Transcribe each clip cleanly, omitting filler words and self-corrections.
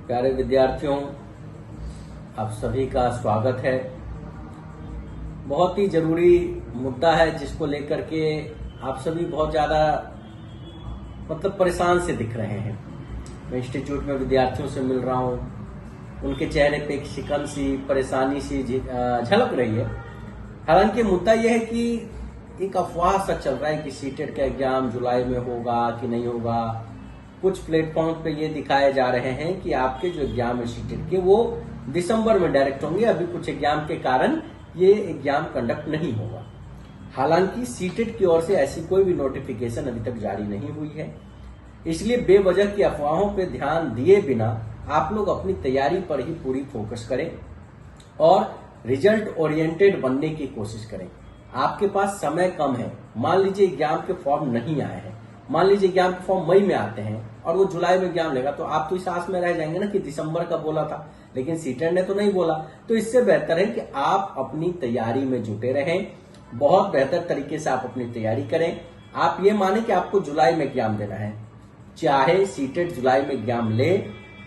प्यारे विद्यार्थियों, आप सभी का स्वागत है। बहुत ही जरूरी मुद्दा है जिसको लेकर के आप सभी बहुत ज्यादा परेशान से दिख रहे हैं। मैं इंस्टीट्यूट में विद्यार्थियों से मिल रहा हूँ, उनके चेहरे पे एक शिकन सी परेशानी सी झलक रही है। हालांकि मुद्दा यह है कि एक अफवाह सा चल रहा है कि सीटेट का एग्जाम जुलाई में होगा कि नहीं होगा। कुछ प्लेटफॉर्म पे ये दिखाए जा रहे हैं कि आपके जो एग्जाम है सीटेट के वो दिसंबर में डायरेक्ट होंगे। अभी कुछ एग्जाम के कारण ये एग्जाम कंडक्ट नहीं होगा। हालांकि सीटेट की ओर से ऐसी कोई भी नोटिफिकेशन अभी तक जारी नहीं हुई है, इसलिए बेवजह की अफवाहों पे ध्यान दिए बिना आप लोग अपनी तैयारी पर ही पूरी फोकस करें और रिजल्ट ओरिएंटेड बनने की कोशिश करें। आपके पास समय कम है। मान लीजिए एग्जाम के फॉर्म नहीं आए हैं, मान लीजिए एग्जाम के फॉर्म मई में आते हैं और वो जुलाई में एग्जाम लेगा, तो आप तो इस आस में रह जाएंगे ना कि दिसंबर का बोला था, लेकिन सीटेट ने तो नहीं बोला। तो इससे बेहतर है कि आप अपनी तैयारी में जुटे रहें, बहुत बेहतर तरीके से आप अपनी तैयारी करें। आप ये माने कि आपको जुलाई में एग्जाम देना है, चाहे सीटेट जुलाई में एग्जाम ले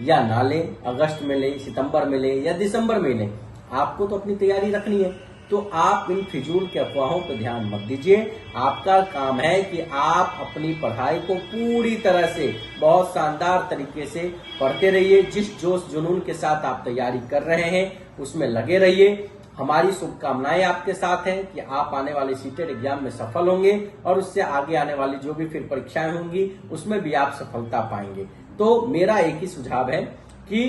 या ना ले, अगस्त में ले, सितंबर में ले या दिसंबर में ले, आपको तो अपनी तैयारी रखनी है। तो आप इन फिजूल के अफवाहों पर ध्यान मत दीजिए। आपका काम है कि आप अपनी पढ़ाई को पूरी तरह से बहुत शानदार तरीके से पढ़ते रहिए। जिस जोश जुनून के साथ आप तैयारी कर रहे हैं उसमें लगे रहिए। हमारी शुभकामनाएं आपके साथ हैं कि आप आने वाले सीटेट एग्जाम में सफल होंगे और उससे आगे आने वाली जो भी फिर परीक्षाएं होंगी उसमें भी आप सफलता पाएंगे। तो मेरा एक ही सुझाव है कि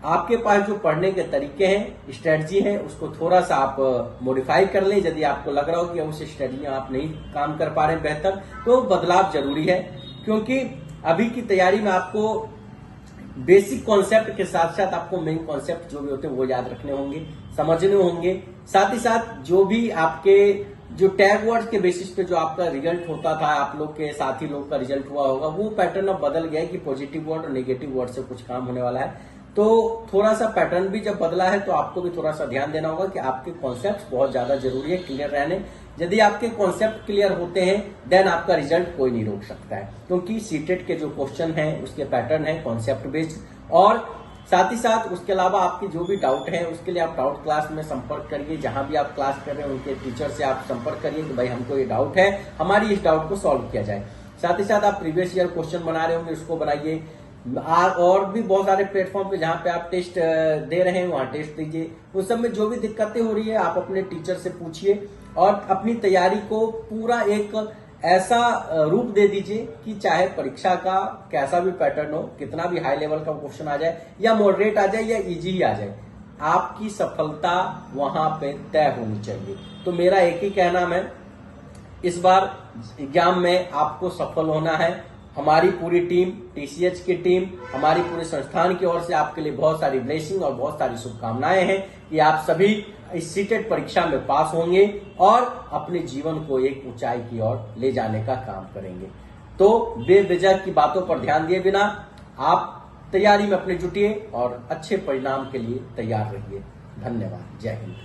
आपके पास जो पढ़ने के तरीके हैं, स्ट्रेटजी है, उसको थोड़ा सा आप मॉडिफाई कर लें। यदि आपको लग रहा हो कि उस स्ट्रेटजी में आप नहीं काम कर पा रहे बेहतर, तो बदलाव जरूरी है। क्योंकि अभी की तैयारी में आपको बेसिक कॉन्सेप्ट के साथ साथ आपको मेन कॉन्सेप्ट जो भी होते हैं वो याद रखने होंगे, समझने होंगे। साथ ही साथ जो भी आपके जो टैग वर्ड के बेसिस पे जो आपका रिजल्ट होता था, आप लोग के साथी लोग का रिजल्ट हुआ होगा, वो पैटर्न अब बदल गया है कि पॉजिटिव वर्ड और नेगेटिव वर्ड से कुछ काम होने वाला है। तो थोड़ा सा पैटर्न भी जब बदला है तो आपको भी थोड़ा सा ध्यान देना होगा कि आपके कॉन्सेप्ट बहुत ज्यादा जरूरी है क्लियर रहने। यदि आपके कॉन्सेप्ट क्लियर होते हैं देन आपका रिजल्ट कोई नहीं रोक सकता है, क्योंकि सीटेट के जो क्वेश्चन है उसके पैटर्न है कॉन्सेप्ट बेस्ड। और साथ ही साथ उसके अलावा आपकी जो भी डाउट है उसके लिए आप डाउट क्लास में संपर्क करिए। जहां भी आप क्लास कर रहे हैं उनके टीचर से आप संपर्क करिए कि भाई हमको ये डाउट है, हमारी इस डाउट को सॉल्व किया जाए। साथ ही साथ आप प्रीवियस ईयर क्वेश्चन बना रहे होंगे उसको बनाइए। और भी बहुत सारे प्लेटफॉर्म पे जहां पे आप टेस्ट दे रहे हैं वहां टेस्ट दीजिए। उस सब में जो भी दिक्कतें हो रही है आप अपने टीचर से पूछिए और अपनी तैयारी को पूरा एक ऐसा रूप दे दीजिए कि चाहे परीक्षा का कैसा भी पैटर्न हो, कितना भी हाई लेवल का क्वेश्चन आ जाए या मॉडरेट आ जाए या इजी ही आ जाए, आपकी सफलता वहां पे तय होनी चाहिए। तो मेरा एक ही कहना है, इस बार एग्जाम में आपको सफल होना है। हमारी पूरी टीम, टीसीएच की टीम, हमारी पूरे संस्थान की ओर से आपके लिए बहुत सारी ब्लेसिंग और बहुत सारी शुभकामनाएं हैं कि आप सभी इस सीटेट परीक्षा में पास होंगे और अपने जीवन को एक ऊंचाई की ओर ले जाने का काम करेंगे। तो बेवजह की बातों पर ध्यान दिए बिना आप तैयारी में अपने जुटिए और अच्छे परिणाम के लिए तैयार रहिए। धन्यवाद। जय हिंद।